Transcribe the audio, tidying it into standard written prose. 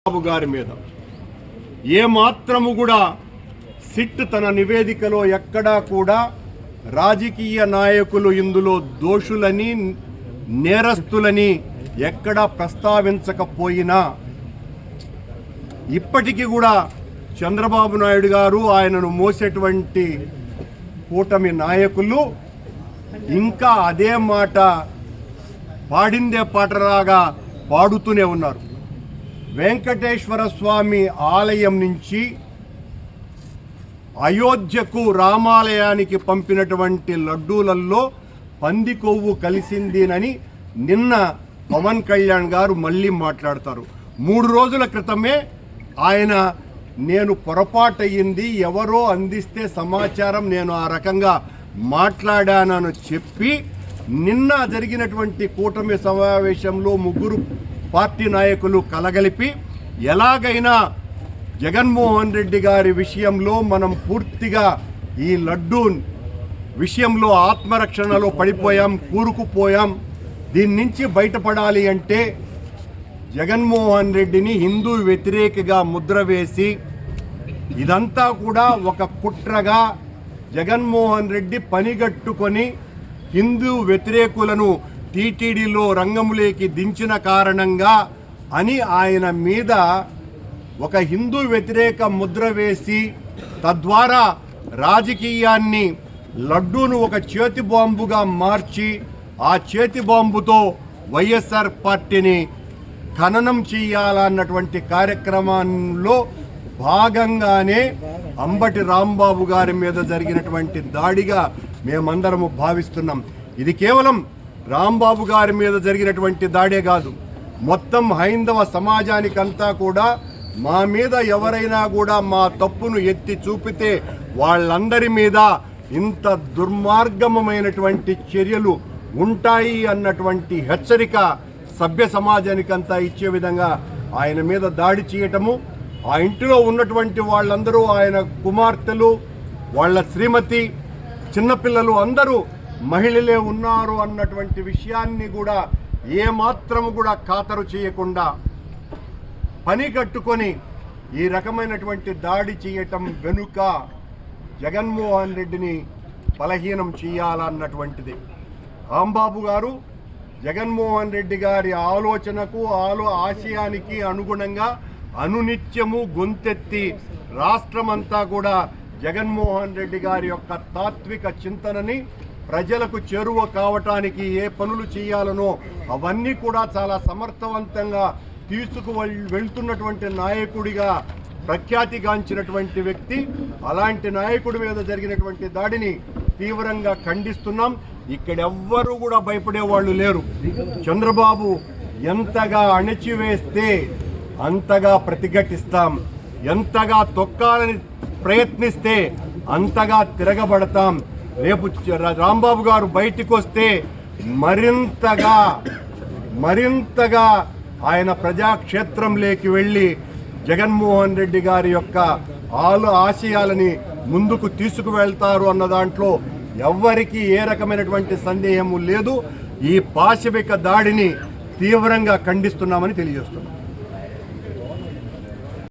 బాబు గారి మీద ఏమాత్రము కూడా సిట్ తన నివేదికలో ఎక్కడా కూడా రాజకీయ నాయకులు ఇందులో దోషులని నేరస్తులని ఎక్కడా ప్రస్తావించకపోయినా ఇప్పటికీ కూడా చంద్రబాబు నాయుడు గారు ఆయనను మోసేటువంటి కూటమి నాయకులు ఇంకా అదే మాట పాడిందే పాటలాగా పాడుతూనే ఉన్నారు. వెంకటేశ్వర స్వామి ఆలయం నుంచి అయోధ్యకు రామాలయానికి పంపినటువంటి లడ్డూలలో పంది కొవ్వు కలిసిందినని నిన్న పవన్ కళ్యాణ్ గారు మళ్ళీ మాట్లాడతారు. 3 రోజుల క్రితమే ఆయన నేను పొరపాటయ్యింది, ఎవరో అందిస్తే సమాచారం నేను ఆ రకంగా మాట్లాడానని చెప్పి నిన్న జరిగినటువంటి కూటమి సమావేశంలో 3 పార్టీ నాయకులు కలగలిపి ఎలాగైనా జగన్మోహన్ రెడ్డి గారి విషయంలో మనం పూర్తిగా ఈ లడ్డూ విషయంలో ఆత్మరక్షణలో పడిపోయాం, కూరుకుపోయాం, దీని నుంచి బయటపడాలి అంటే జగన్మోహన్ రెడ్డిని హిందూ వ్యతిరేకగా ముద్ర వేసి ఇదంతా కూడా ఒక కుట్రగా జగన్మోహన్ రెడ్డి పనిగట్టుకొని హిందూ వ్యతిరేకులను టీటీడీలో రంగంలోకి దించిన కారణంగా అని ఆయన మీద ఒక హిందూ వ్యతిరేక ముద్ర వేసి తద్వారా రాజకీయాన్ని లడ్డూను ఒక చేతి బాంబుగా మార్చి ఆ చేతి బాంబుతో వైఎస్ఆర్ పార్టీని ఖననం చేయాలన్నటువంటి కార్యక్రమంలో భాగంగానే అంబటి రాంబాబు గారి మీద జరిగినటువంటి దాడిగా మేమందరము భావిస్తున్నాం. ఇది కేవలం రాంబాబు గారి మీద జరిగినటువంటి దాడే కాదు, మొత్తం హైందవ సమాజానికంతా కూడా మా మీద ఎవరైనా కూడా మా తప్పును ఎత్తి చూపితే వాళ్ళందరి మీద ఇంత దుర్మార్గమైనటువంటి చర్యలు ఉంటాయి అన్నటువంటి హెచ్చరిక సభ్య సమాజానికంతా ఇచ్చే విధంగా ఆయన మీద దాడి చేయటము, ఆ ఇంటిలో ఉన్నటువంటి వాళ్ళందరూ ఆయన కుమార్తెలు, వాళ్ళ శ్రీమతి, చిన్నపిల్లలు అందరూ మహిళలే ఉన్నారు అన్నటువంటి విషయాన్ని కూడా ఏమాత్రము కూడా ఖాతరు చేయకుండా పని కట్టుకొని ఈ రకమైనటువంటి దాడి చేయటం వెనుక జగన్మోహన్ రెడ్డిని బలహీనం చేయాలన్నటువంటిది. రాంబాబు గారు జగన్మోహన్ రెడ్డి గారి ఆలోచనకు ఆశయానికి అనుగుణంగా అనునిత్యము గొంతెత్తి రాష్ట్రమంతా కూడా జగన్మోహన్ రెడ్డి గారి యొక్క తాత్విక చింతనని ప్రజలకు చేరువ కావటానికి ఏ పనులు చేయాలనో అవన్నీ కూడా చాలా సమర్థవంతంగా వెళ్తున్నటువంటి నాయకుడిగా ప్రఖ్యాతిగాంచినటువంటి వ్యక్తి. అలాంటి నాయకుడి మీద జరిగినటువంటి దాడిని తీవ్రంగా ఖండిస్తున్నాం. ఇక్కడెవ్వరూ కూడా భయపడే వాళ్ళు లేరు. చంద్రబాబు ఎంతగా అణచివేస్తే అంతగా ప్రతిఘటిస్తాం, ఎంతగా తొక్కాలని ప్రయత్నిస్తే అంతగా తిరగబడతాం. రేపు రాంబాబు గారు బయటికి వస్తే మరింతగా ఆయన ప్రజాక్షేత్రంలోకి వెళ్ళి జగన్మోహన్ రెడ్డి గారి యొక్క ఆశయాలని ముందుకు తీసుకువెళ్తారు అన్న దాంట్లో ఎవ్వరికీ ఏ రకమైనటువంటి సందేహము లేదు. ఈ పాశవిక దాడిని తీవ్రంగా ఖండిస్తున్నామని తెలియజేస్తున్నాం.